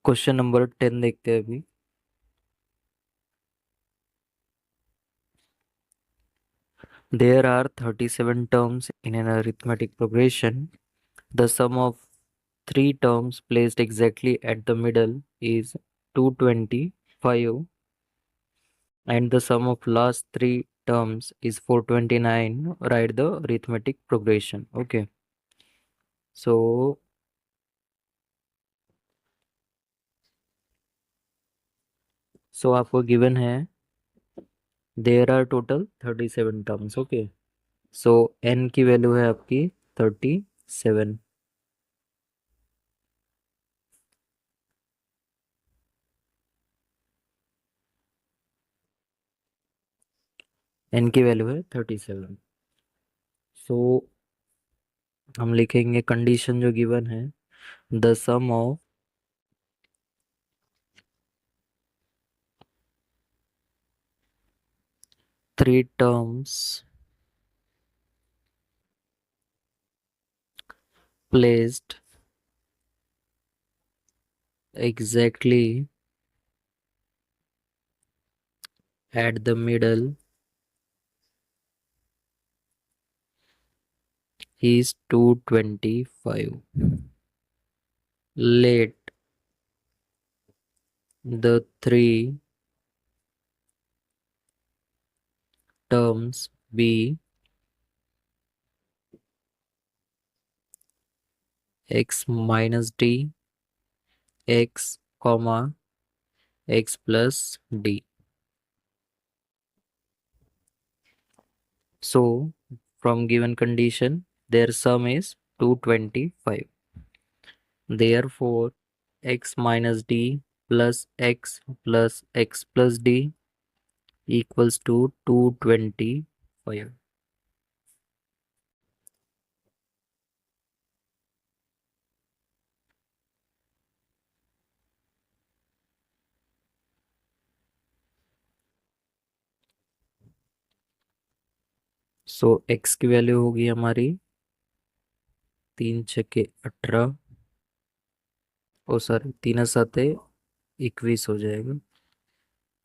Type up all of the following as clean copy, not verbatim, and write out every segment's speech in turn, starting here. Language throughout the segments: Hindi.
क्वेश्चन नंबर 10 देखते हैं अभी। There are 37 terms in an arithmetic progression. The sum of three terms placed exactly at the middle is 225, and the sum of last three terms is 429. Write the arithmetic progression. Okay. So आपको गिवन है there are total 37 terms. Okay. So n की वैल्यू है आपकी 37। n की वैल्यू है 37। सो हम लिखेंगे कंडीशन जो गिवन है, the sum of three terms placed exactly at the middle is 225. Let the three terms be x minus d, x comma x plus d. So from given condition their sum is 225. Therefore x minus d plus x plus d equals to 225. So x की वैल्यू होगी हमारी 3 छक्के 18, ओ सॉरी 3 साते 21 हो जाएगा।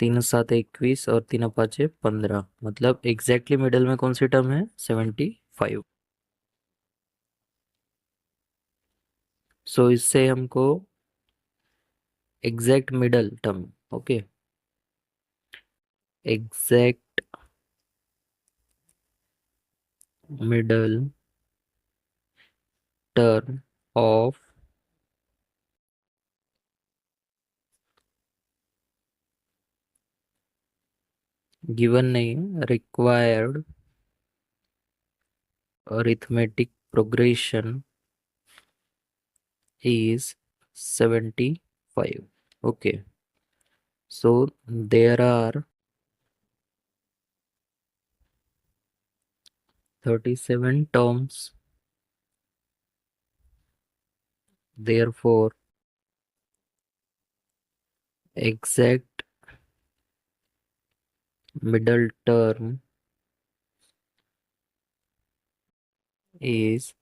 3 साते 21 और 3 5 15, मतलब एग्जैक्टली मिडल में कौन सी टर्म है, 75। सो इससे हमको exact middle term, okay, exact middle term of given नहीं, required arithmetic progression is 75. Okay, so there are 37 terms, therefore exact middle term is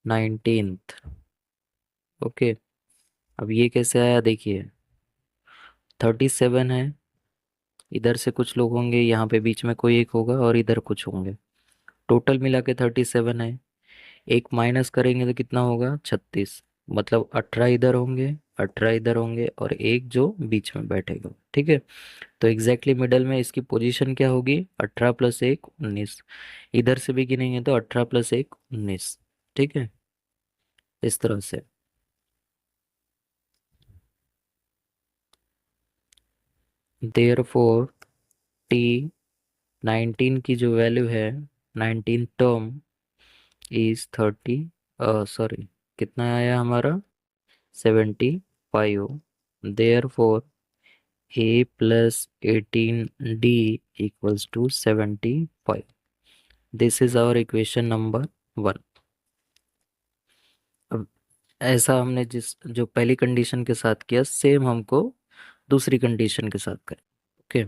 19th। Okay, अब ये कैसे आया देखिए, 37 है, इधर से कुछ लोग होंगे, यहाँ पे बीच में कोई एक होगा और इधर कुछ होंगे, टोटल मिला के 37 है। एक माइनस करेंगे तो कितना होगा, 36, मतलब 18 इधर होंगे, 18 इधर होंगे और एक जो बीच में बैठेगा, ठीक है। तो एग्जैक्टली मिडल में इसकी पोजीशन क्या होगी, 18 + 1 19। इधर से भी गिनेंगे तो 18 + 1 19, ठीक है, इस तरह से। देयरफॉर टी 19 की जो वैल्यू है, 19 टर्म इज 30, सॉरी कितना आया हमारा, 75। Therefore a plus 18 d equals to 75। This is our equation number 1। अब ऐसा हमने जिस जो पहली कंडीशन के साथ किया, सेम हमको दूसरी कंडीशन के साथ करें। ओके,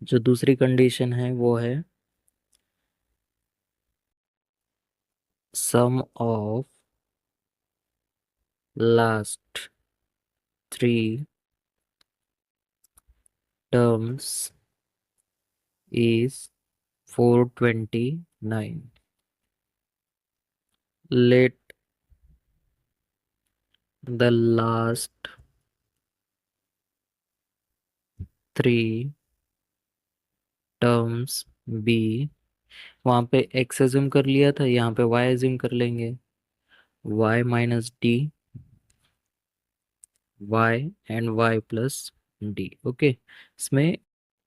जो दूसरी कंडीशन है वो है sum of last three terms is 429. Let the last three terms be, वहां पे x एज्यूम कर लिया था, यहाँ पे y एज्यूम कर लेंगे, y minus D, y and y plus D. Okay, इसमें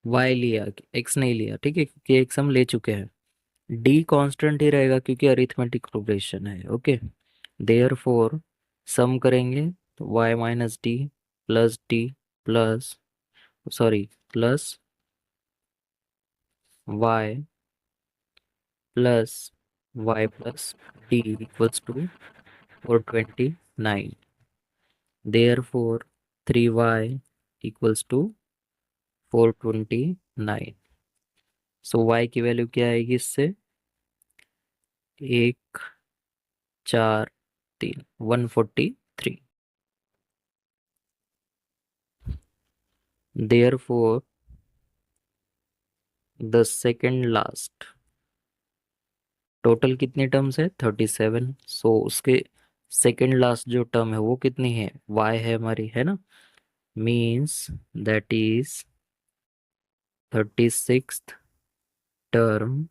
y लिया, x नहीं लिया, ठीक है, क्योंकि x हम ले चुके हैं। डी कांस्टेंट ही रहेगा क्योंकि अरिथमेटिक प्रोग्रेशन है। ओके, देयर फोर सम करेंगे तो y minus d plus, sorry, plus y plus y plus d equals to 429। Therefore 3y equals to 429। So y की वैल्यू क्या आएगी इससे, 143, 143। Therefore the second last, total कितनी टर्म्स है 37, सो उसके सेकेंड लास्ट जो टर्म है वो कितनी है, y है हमारी, है ना, means that is 36th term,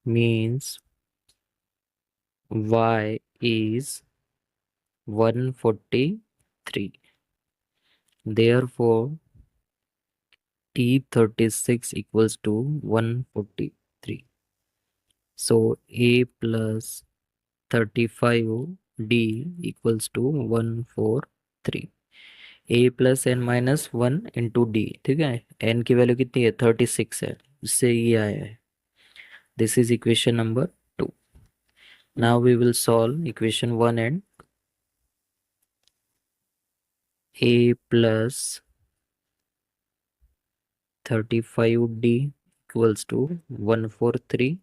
means y is 143, therefore t36 equals to 143, so a plus 35d equals to 143, a plus n minus one into d, ठीक है, एन की वैल्यू कितनी है 36 है, इससे ये आया है। This is equation number 2। Now we will solve equation 1 and a plus 35d equals to 143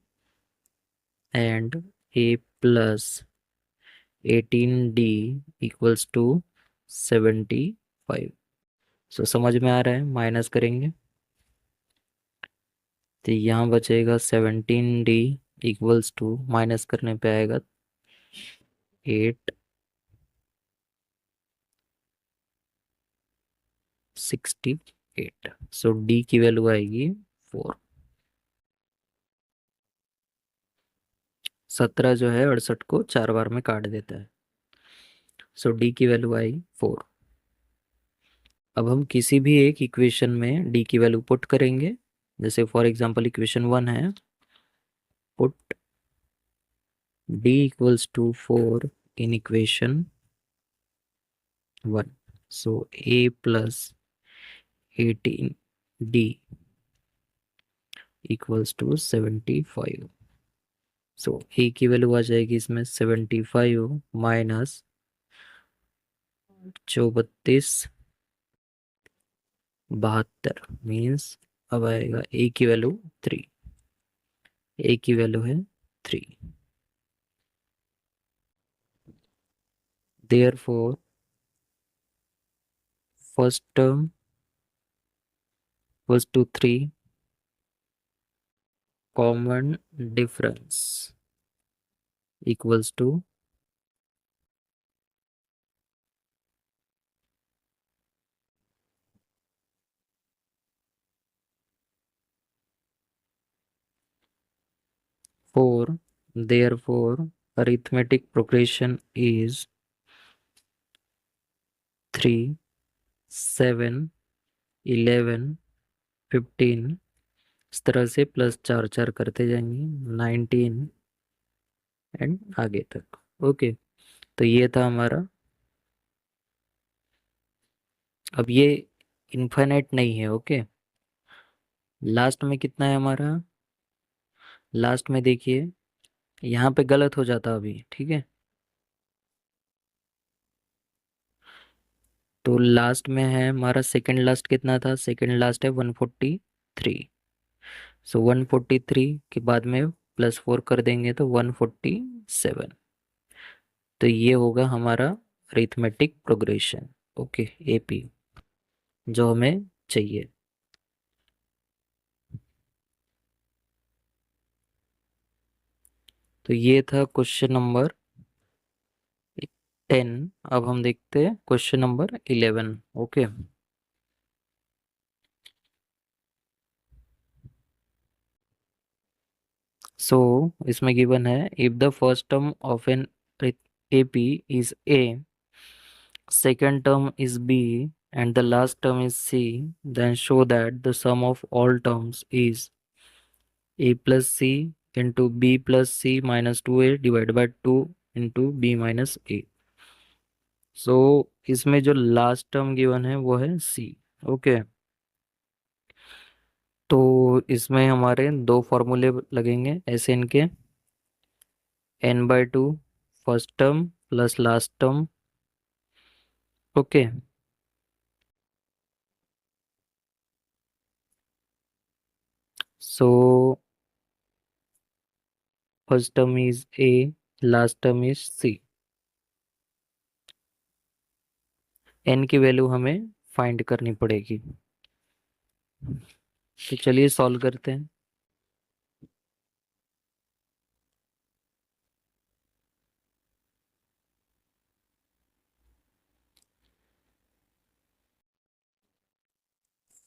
and a plus 18d equals to 75। सो समझ में आ रहा है, माइनस करेंगे तो यहाँ बचेगा 17d इक्वल्स टू, माइनस करने पे आएगा 868। सो d की वैल्यू आएगी 4। 17 जो है 68 को 4 बार में काट देता है, सो d की वैल्यू आई 4। अब हम किसी भी एक इक्वेशन में d की वैल्यू पुट करेंगे, जैसे फॉर एग्जांपल इक्वेशन 1 है, put d equals to 4 in equation 1, so a plus 18d equals to 75। So a की वैल्यू आ जाएगी इसमें 75 माइनस 3472, मीन्स अब आएगा a की वैल्यू 3, a की वैल्यू है 3। Therefore, first term was to 3, common difference equals to 4. Therefore, arithmetic progression is 3, 7, 11, 15, इस तरह से प्लस 4 4 करते जाएंगे 19 एंड आगे तक। ओके, तो ये था हमारा। अब ये इनफाइनाइट नहीं है। ओके, लास्ट में कितना है हमारा, लास्ट में देखिए यहाँ पे गलत हो जाता अभी, ठीक है, तो लास्ट में है हमारा, सेकंड लास्ट कितना था, सेकंड लास्ट है 143, सो 143 के बाद में +4 कर देंगे तो 147। तो ये होगा हमारा अरिथमेटिक प्रोग्रेशन। ओके, एपी जो हमें चाहिए। तो ये था क्वेश्चन नंबर 10। अब हम देखते हैं क्वेश्चन नंबर 11। ओके, सो इसमें गिवन है if the first term of an AP is a, second term is b, and the last term is c, then show that the sum of all terms is a plus c into b plus c minus 2a divided by 2 into b minus a। सो इसमें जो लास्ट टर्म गिवन है वो है c। ओके, तो इसमें हमारे दो फॉर्मूले लगेंगे ऐसे इनके, n/2 first term plus last term. Okay, so first term is a, last term is c। n की वैल्यू हमें फाइंड करनी पड़ेगी। तो चलिए सॉल्व करते हैं।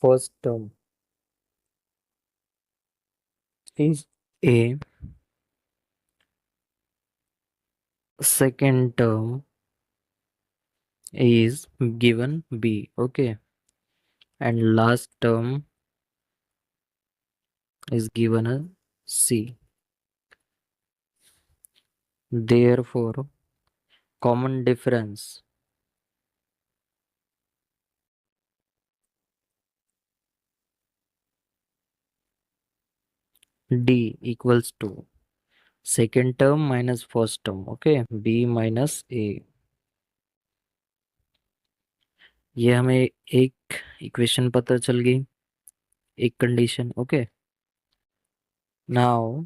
First term is a, second term is given b, okay, and last term is given as c। Therefore common difference d equals to second term minus first term, okay, b minus a। ये हमें एक इक्वेशन पता चल गई, एक कंडीशन। ओके, नाउ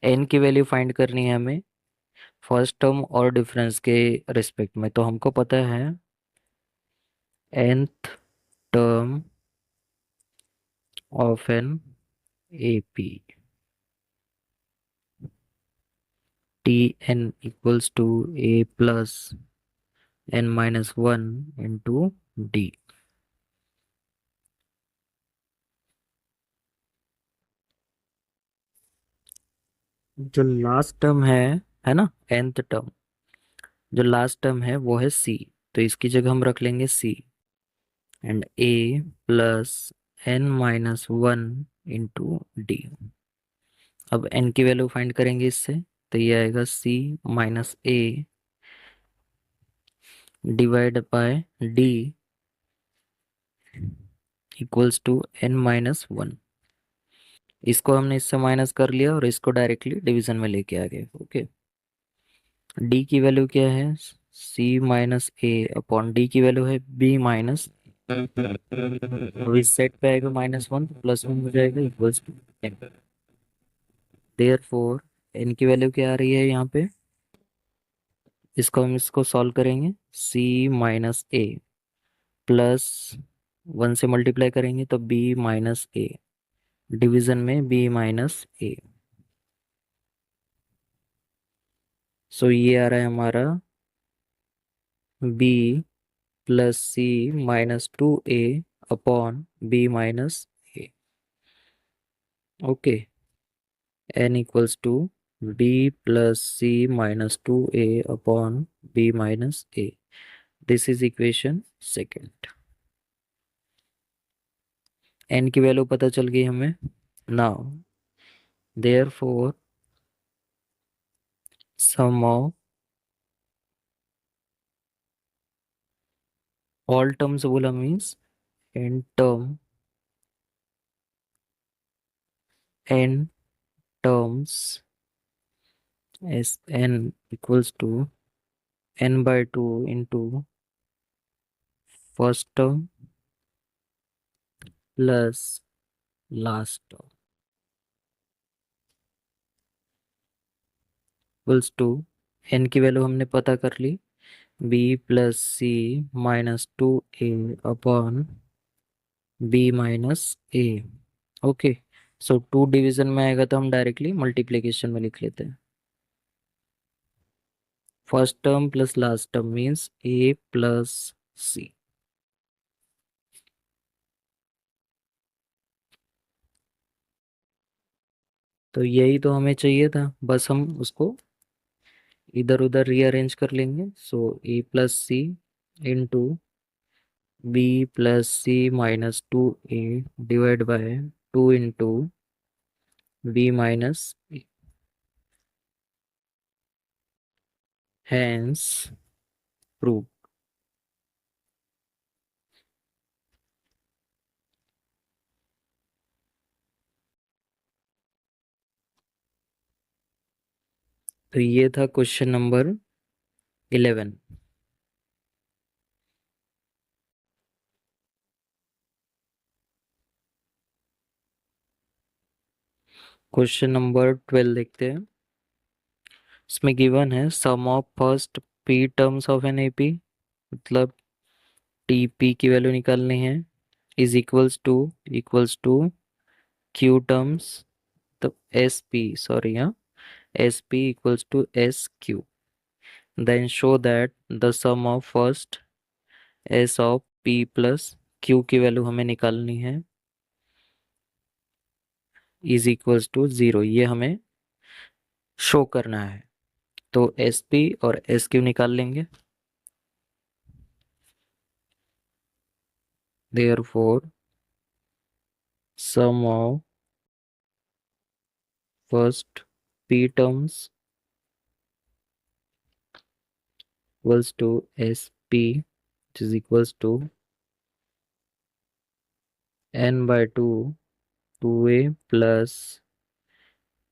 n की वैल्यू फाइंड करनी है हमें फर्स्ट टर्म और डिफरेंस के रिस्पेक्ट में। तो हमको पता है nth term of an AP tn equals to a plus n-1 into d। जो लास्ट टर्म है ना, nth टर्म, जो लास्ट टर्म है वो है c। तो इसकी जगह हम रख लेंगे c and a plus n-1 into d। अब n की वैल्यू फाइंड करेंगे इससे, तो ये आएगा c minus a divide by d equals to n-1। इसको हमने इससे माइनस कर लिया और इसको डायरेक्टली डिवीजन में लेके आ गए। ओके, d की वैल्यू क्या है, c minus a upon d की वैल्यू है b माइनस। अब इस साइड पे आएगा -1 तो +1 हो जाएगा equals to n। Therefore n की वैल्यू क्या आ रही है यहाँ पे, इसको हम इसको सॉल्व करेंगे, c माइनस a प्लस 1 से मल्टीप्लाई करेंगे तो b माइनस a डिवीजन में b माइनस a। सो ये आ रहा है हमारा b plus c -2a upon b minus a। Okay, n equals to b plus c -2a upon b minus a। This is equation second. n की वैल्यू पता चल गई हमें। Now therefore sum of all terms बोला means n term, n terms as n equals to n/2 into first term plus last term। Equals to, n की वैल्यू हमने पता कर ली, b plus c minus 2a upon b minus a. Okay, so two division में आएगा तो हम डायरेक्टली मल्टीप्लीकेशन में लिख लेते हैं। First term plus last term means a plus c. तो यही तो हमें चाहिए था, बस हम उसको इधर उधर रीअरेंज कर लेंगे। So a plus c into b plus c minus 2a divide by 2 into b minus, hence prove. तो ये था क्वेश्चन नंबर 11। क्वेश्चन नंबर 12 देखते हैं। इसमें गिवन है sum of first p terms of an AP, मतलब टी पी की वैल्यू निकालनी है, is equals to q terms, तो एस पी, सॉरी हाँ, S p equals to S q. Then show that the sum of first S of p plus q की वैल्यू हमें निकालनी है, इज इक्वल्स टू जीरो, ये हमें शो करना है। तो एस पी और एस क्यू निकाल लेंगे। Therefore sum of first p terms equals to sp, which is equals to n by 2 2a plus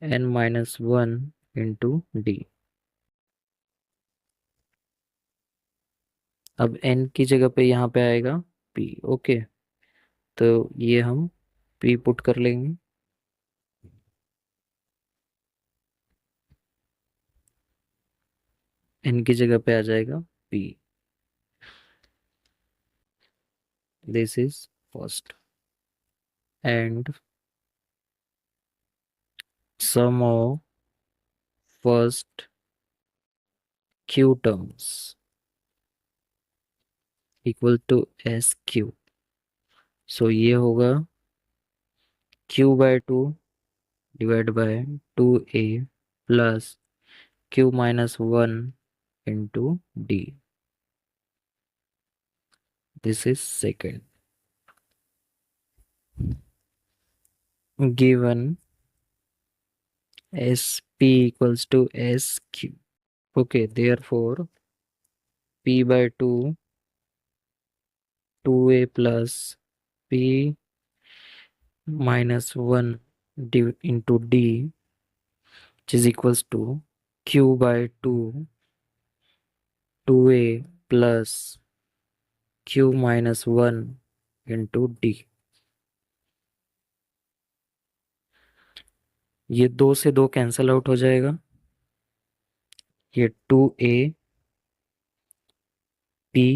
n minus 1 into d। अब n की जगह पे यहाँ पे आएगा p। ओके, तो ये हम p पुट कर लेंगे। n की जगह पे आ जाएगा p। This is first, and sum of first q terms equal to S q. So ये होगा q by 2 divide by 2a plus q minus 1 into d. This is second. Given S p equals to S q. Okay, therefore p by 2 2a plus p minus 1 into d, which is equals to q by 2 2a plus q minus 1 into d. ये दो से दो कैंसल आउट हो जाएगा, ये 2a p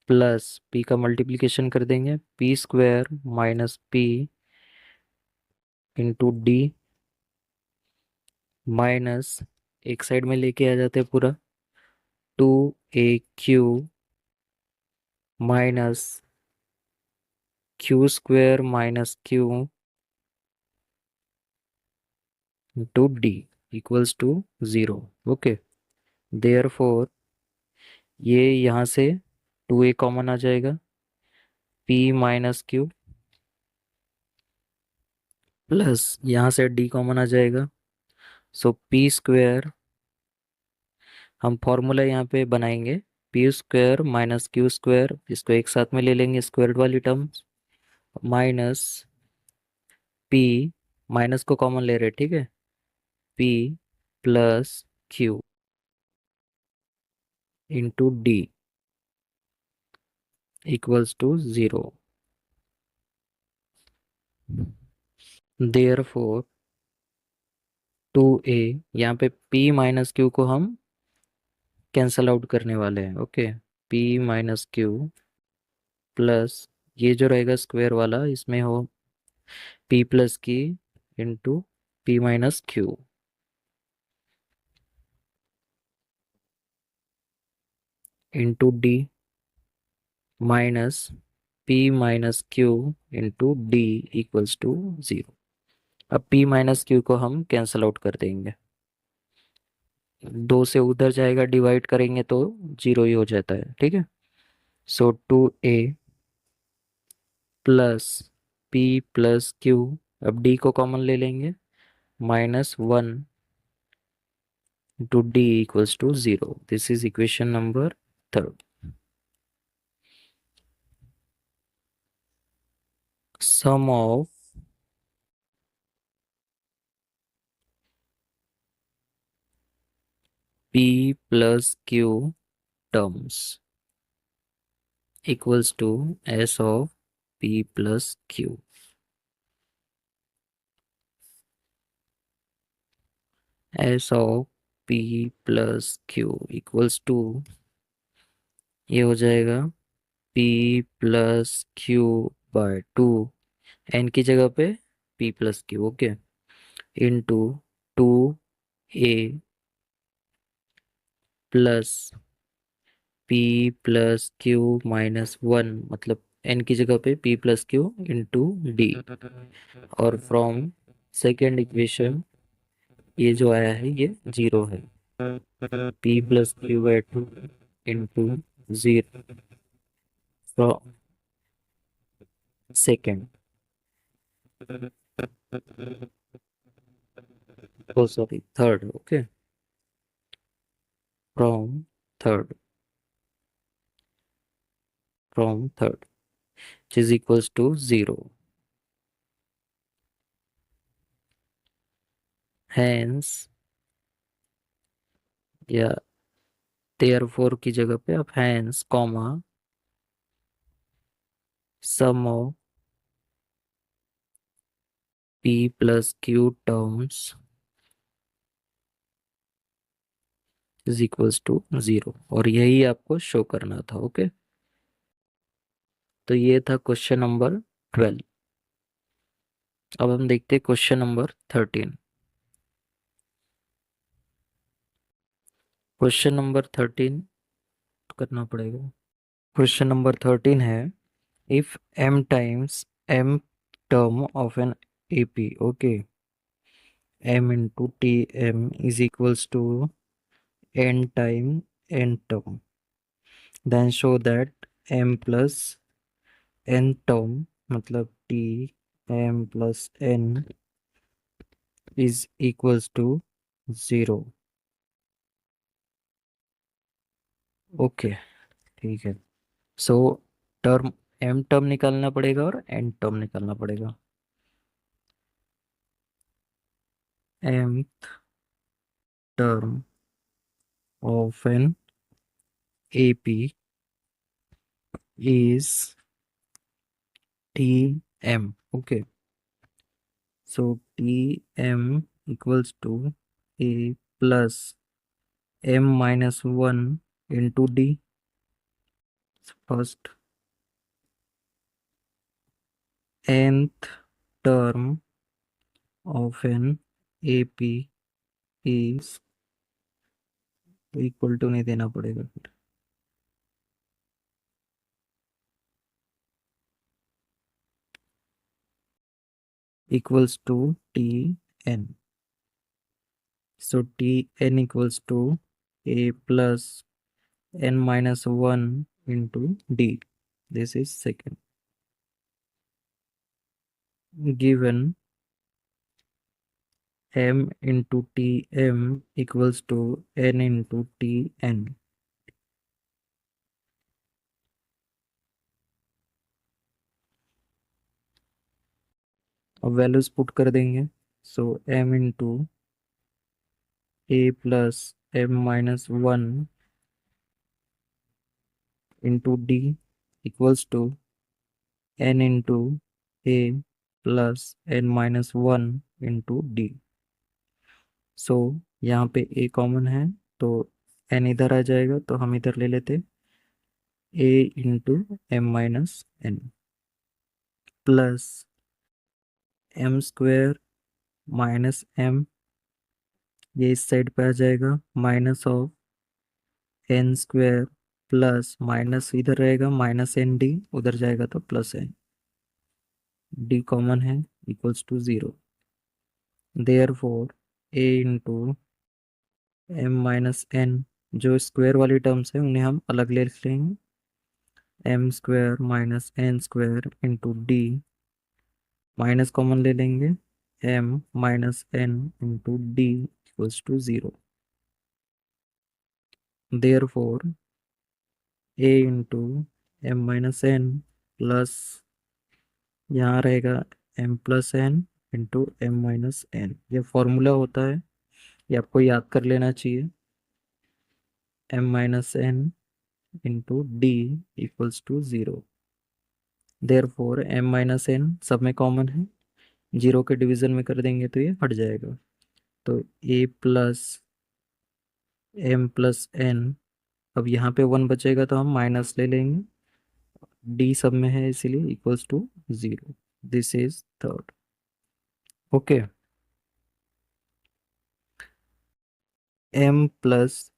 प्लस p का मल्टीप्लिकेशन कर देंगे, p square minus p into d minus, एक साइड में लेके आ जाते हैं पूरा, 2aq minus q square minus q into d equals to zero. Okay, therefore ये यहाँ से 2a कॉमन आ जाएगा, p माइनस क्यू प्लस यहाँ से d कॉमन आ जाएगा। सो p स्क्वायर, हम फॉर्मूला यहाँ पे बनाएंगे, p square minus q square, इसको एक साथ में ले लेंगे स्क्वायर वाली टर्म, माइनस p, माइनस को कॉमन ले रहे, ठीक है, p plus q into d equals to zero. Therefore 2a, यहाँ पे p माइनस क्यू को हम कैंसल आउट करने वाले हैं। Okay, p minus q plus ये जो रहेगा स्क्वायर वाला, इसमें हो p plus q into p minus q into d minus p minus q into d equals to 0। अब p माइनस क्यू को हम कैंसल आउट कर देंगे, 2 से उधर जाएगा, डिवाइड करेंगे तो 0 ही हो जाता है। ठीक है, सो 2a plus p plus Q, अब d को कॉमन ले लेंगे, -1 to d equals to 0. This is equation number third. Sum of p plus q terms equals to s of p plus q. S of p plus q equals to, ये हो जाएगा p plus q by 2, n की जगह पे p plus q, okay, into 2a plus p plus q minus 1, मतलब n की जगह पे p plus q into d, और फ्रॉम सेकेंड इक्वेशन ये जो आया है ये 0 है, p plus q by 2 into 0 from second, oh sorry third, okay, from third, which is equals to 0. Hence, या therefore की जगह पे आप hence comma sum of p plus q terms is equals to 0, और यही आपको शो करना था। ओके, तो ये था क्वेश्चन नंबर 12। अब हम देखते हैं क्वेश्चन नंबर 13। क्वेश्चन नंबर 13 करना पड़ेगा। क्वेश्चन नंबर 13 है, if m times m term of an AP, okay, m into tm is equals to n time n term, then show that m plus n term, मतलब t m plus n is equals to 0। Okay, ठीक है, सो टर्म m टर्म निकालना पड़ेगा और n टर्म निकालना पड़ेगा। m term of an AP is tm, okay, so tm equals to a plus m minus 1 into d, first nth term of an AP is equal to नहीं देना पड़ेगा फिर, equals to t n, so t n equals to a plus n minus 1 into d. This is second. Given m into tm equals to n into tn. अब वैल्यूज पुट कर देंगे, so m into a plus m minus 1 into d equals to n into a plus n minus 1 into d। So यहाँ पे ए कॉमन है, तो एन इधर आ जाएगा, तो हम इधर ले लेते a into m minus n plus m square minus m, ये इस साइड पे आ जाएगा, minus of n square plus minus इधर रहेगा माइनस एन डी, उधर जाएगा तो प्लस एन डी कॉमन है equals to zero. Therefore a into m minus n, जो स्क्वायर वाली टर्म्स है उन्हें हम अलग ले लेंगे, m square minus n square into d, minus common ले लेंगे, M minus n into d equals to zero. Therefore a into m minus n plus यहाँ रहेगा m plus n into m minus n, ये फॉर्मूला होता है, ये आपको याद कर लेना चाहिए, m minus n into d equals to zero. Therefore m minus n सब में कॉमन है, जीरो के डिवीजन में कर देंगे तो ये हट जाएगा, तो ए प्लस एम प्लस एन, अब यहाँ पे वन बचेगा तो हम माइनस ले लेंगे, डी सब में है इसीलिए equals to zero. This is third. Okay, m plus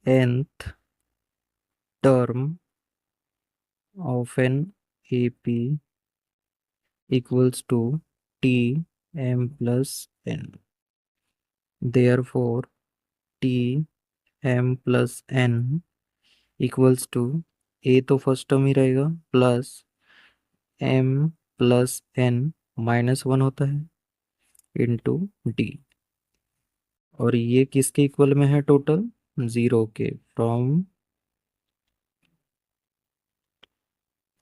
nth term of an AP equals to t m plus n. Therefore, t m plus n equals to a तो फर्स्ट टर्म ही रहेगा plus m plus n minus one होता है इंटू डी, और ये किसके इक्वल में है टोटल, जीरो के, from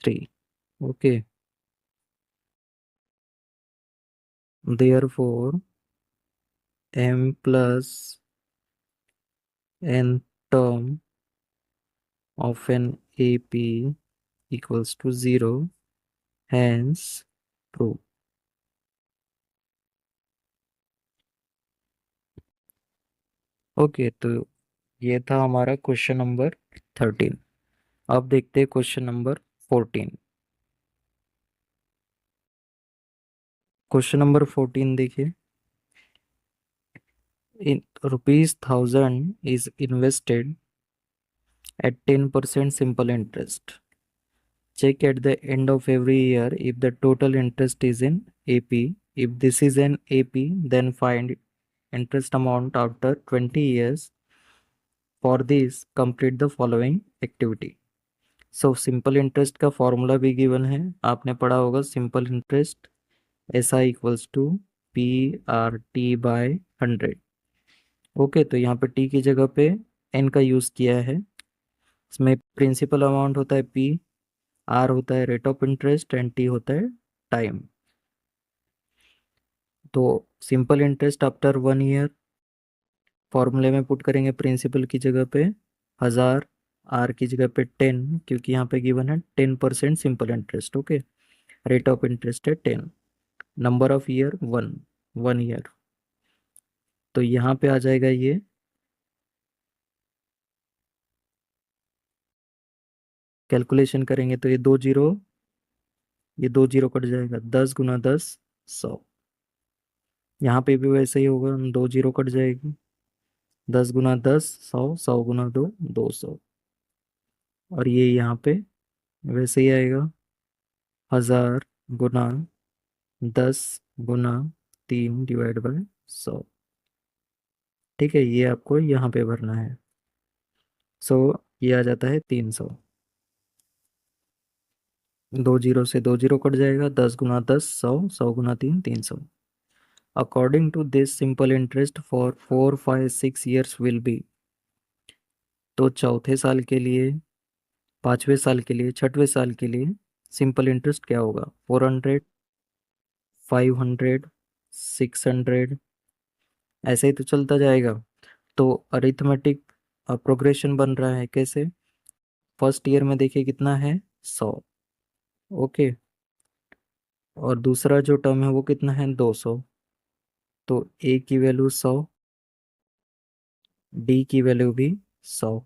three. Okay, therefore m plus n term of an AP equals to zero, hence true। Okay, तो ये था हमारा क्वेश्चन नंबर 13। अब देखते हैं क्वेश्चन नंबर 14। क्वेश्चन नंबर 14 देखिए, in rupees 1000 is invested at 10% simple interest. Check at the end of every year if the total interest is in AP. If this is an AP, then find interest amount after 20 years. For this, complete the following activity. So simple interest का फॉर्मूला भी गिवन है, आपने पढ़ा होगा, simple interest S I equals to P R T by 100। Okay, तो यहाँ पे टी की जगह पे एन का यूज़ किया है, इसमें प्रिंसिपल अमाउंट होता है पी, आर होता है rate of interest and T होता है टाइम। तो सिंपल इंटरेस्ट आफ्टर 1 ईयर फॉर्मूले में पुट करेंगे, प्रिंसिपल की जगह पे 1000, आर की जगह पे 10, क्योंकि यहाँ पे गिवन है 10% simple interest. Okay, rate of interest है 10, नंबर ऑफ ईयर 1 ईयर, तो यहाँ पे आ जाएगा ये कैलकुलेशन करेंगे तो ये दो जीरो कट जाएगा, 10 × 10 100। यहाँ पे भी वैसे ही होगा, 2 जीरो कट जाएगी, 10 × 10 100, 100 × 2 200, और ये यहाँ पे वैसे ही आएगा, 1000 × 10 × 3 / 100। ठीक है, ये आपको यहाँ पे भरना है। सो ये आ जाता है 300, 2 जीरो से 2 जीरो कट जाएगा, 10 × 10 100, 100 × 3 300। According to this simple interest for 4 5 6 years will be, तो चौथे साल के लिए, पांचवें साल के लिए, छठवें साल के लिए सिंपल इंटरेस्ट क्या होगा, 400, 500, 600, ऐसे ही तो चलता जाएगा। तो अरिथमेटिक प्रोग्रेशन बन रहा है कैसे, फर्स्ट ईयर में देखिए कितना है 100। ओके, और दूसरा जो टर्म है वो कितना है 200, तो ए की वैल्यू 100, डी की वैल्यू भी 100।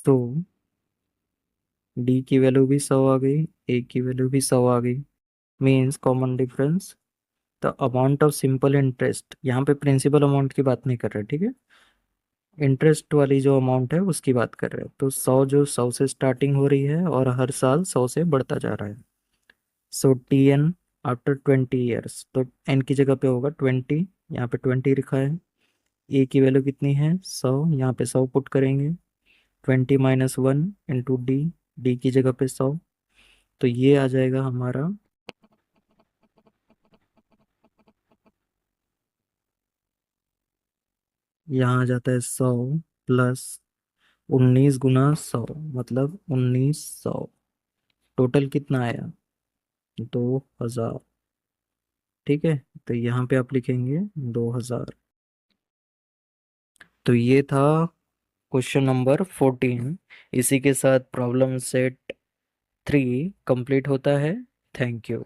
तो डी की वैल्यू भी 100 आ गई, ए की वैल्यू भी 100 आ गई। Means common difference the amount of simple interest, यहाँ पे प्रिंसिपल अमाउंट की बात नहीं कर रहे, ठीक है, इंटरेस्ट वाली जो अमाउंट है उसकी बात कर रहे हैं। तो 100 जो 100 से स्टार्टिंग हो रही है और हर साल 100 से बढ़ता जा रहा है। सो टी एन आफ्टर 20 ईयर्स, तो एन की जगह पे होगा 20, यहाँ पे 20 लिखा है। ए की वैल्यू कितनी है 100, यहाँ पे 100 पुट करेंगे। 20 - 1 इंटू डी, डी की जगह पे 100, तो ये आ जाएगा हमारा, यहाँ आ जाता है 100 प्लस 19 × 100, मतलब 1900। टोटल कितना आया, 2000। ठीक है, तो यहाँ पे आप लिखेंगे 2000। तो ये था क्वेश्चन नंबर 14। इसी के साथ प्रॉब्लम सेट 3 कंप्लीट होता है। Thank you.